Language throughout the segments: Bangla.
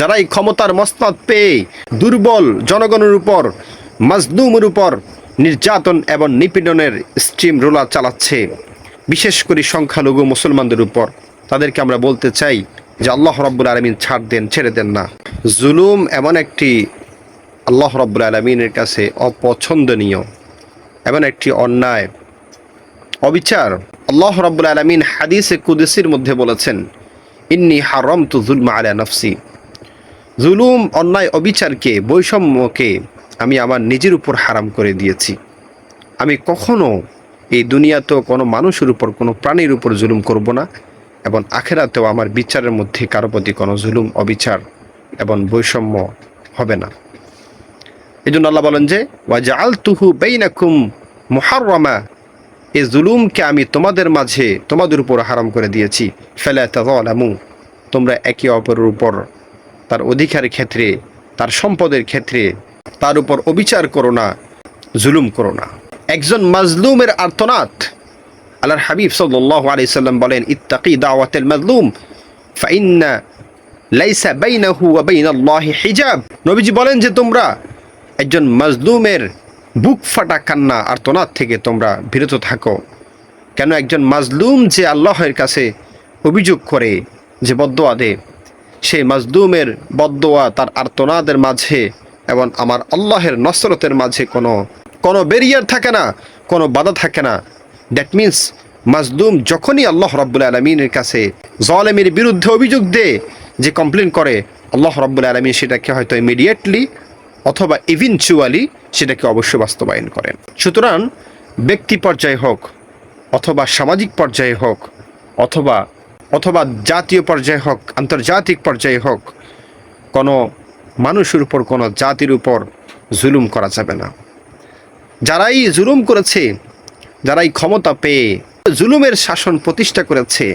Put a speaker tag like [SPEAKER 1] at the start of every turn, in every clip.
[SPEAKER 1] যারাই ক্ষমতার মসনদ পেয়ে দুর্বল জনগণের উপর, মাজলুমের উপর নির্যাতন এবং নিপীড়নের স্টিম রোলার চালাচ্ছে, বিশেষ করে সংখ্যালঘু মুসলমানদের উপর, তাদেরকে আমরা বলতে চাই যে আল্লাহ রাব্বুল আলামিন ছাড় দেন, ছেড়ে দেন না। জুলুম এমন একটি আল্লাহ রাব্বুল আলামিনের কাছে অপছন্দনীয়, এমন একটি অন্যায়, অবিচার। আল্লাহ রাব্বুল আলামিন হাদিসে কুদসির মধ্যে বলেছেন, ইন্নী হারামতু যুলমা আলা নাফসি, জুলুম, অন্যায়, অবিচারকে, বৈষম্যকে আমি আমার নিজের উপর হারাম করে দিয়েছি। আমি কখনো এই দুনিয়াতেও কোনো মানুষের উপর, কোনো প্রাণীর উপর জুলুম করব না, এবং আখেরাতেও আমার বিচারের মধ্যে কারো প্রতি কোনো জুলুম, অবিচার এবং বৈষম্য হবে না। এই জন্য আল্লাহ বলেন যে ওয়াজআলতুহু বাইনাকুম মুহাররামা, এই জুলুমকে আমি তোমাদের মাঝে, তোমাদের উপর হারাম করে দিয়েছি। ফালা তাযালামু, তোমরা একে অপরের উপর তার অধিকারের ক্ষেত্রে, তার সম্পদের ক্ষেত্রে তার উপর অবিচার করো না, জুলুম করো না। একজন মাজলুমের আর্তনাদ, আল্লাহর হাবিব সাল্লাল্লাহু আলাইহি সাল্লাম বলেন, ইত্তাকি দাওয়াতাল মাজলুম ফাইন্না লাইসা বাইনাহু ওয়া বাইনাল্লাহি হিজাব। নবীজি বলেন যে তোমরা একজন মাজলুমের বুক ফাটা কান্না, আর্তনাদ থেকে তোমরা বিরত থাকো। কেন? একজন মাজলুম যে আল্লাহর কাছে অভিযোগ করে, যে বদদোয়া দেয়, সেই মাজলুমের বদদোয়া, তার আর্তনাদের মাঝে এবং আমার আল্লাহের নসরতের মাঝে কোনো ব্যারিয়ার থাকে না, কোনো বাধা থাকে না। দ্যাট মিন্স মাজলুম যখনই আল্লাহ রাব্বুল আলামিনের কাছে জালেমের বিরুদ্ধে অভিযোগ দেয়, যে কমপ্লেন করে, আল্লাহ রাব্বুল আলামিন সেটাকে হয়তো ইমিডিয়েটলি অথবা ইভেনচুয়ালি সেটাকে অবশ্য বাস্তবায়ন করেন। সুতরাং ব্যক্তি পর্যায়ে হোক, অথবা সামাজিক পর্যায়ে হোক, অথবা জাতীয় পর্যায়ে হোক, আন্তর্জাতিক পর্যায়ে হোক, কোনো মানুষের উপর, কোনো জাতির উপর জুলুম করা যাবে না। যারাই জুলুম করেছে, যারাই ক্ষমতা পেয়ে জুলুমের শাসন প্রতিষ্ঠা করেছে,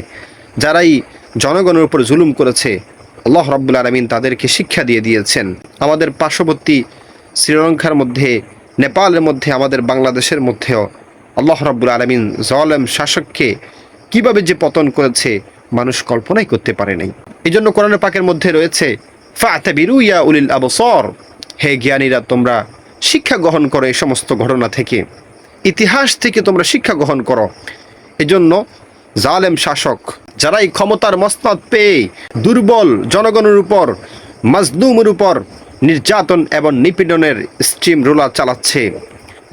[SPEAKER 1] যারাই জনগণের উপর জুলুম করেছে, আল্লাহ রাব্বুল আলামিন তাদেরকে শিক্ষা দিয়ে দিয়েছেন। আমাদের পার্শ্ববর্তী শ্রীলঙ্কার মধ্যে, নেপালের মধ্যে, আমাদের বাংলাদেশের মধ্যেও আল্লাহ রাব্বুল আলামিন জালেম শাসককে কিভাবে যে পতন করেছে মানুষ কল্পনাই করতে পারে নাই। এই জন্য কোরআন পাকের মধ্যে রয়েছে, ফাতাবিরু ইয়া উলিল আবসার, হে জ্ঞানীরা, তোমরা শিক্ষা গ্রহণ করো এই সমস্ত ঘটনা থেকে, ইতিহাস থেকে তোমরা শিক্ষা গ্রহণ করো। এজন্য জালেম শাসক, যারাই ক্ষমতার মসনদ পেয়ে দুর্বল জনগণের উপর, মাজলুমের উপর নির্যাতন এবং নিপীড়নের স্টিম রোলার চালাচ্ছে,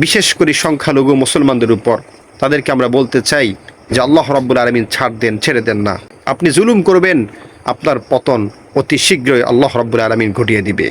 [SPEAKER 1] বিশেষ করে সংখ্যালঘু মুসলমানদের উপর, তাদেরকে আমরা বলতে চাই যে আল্লাহ রাব্বুল আলামিন ছাড় দেন, ছেড়ে দেন না। আপনি জুলুম করবেন, আপনার পতন অতি শীঘ্রই আল্লাহ রাব্বুল আলামিন ঘটিয়ে দিবে।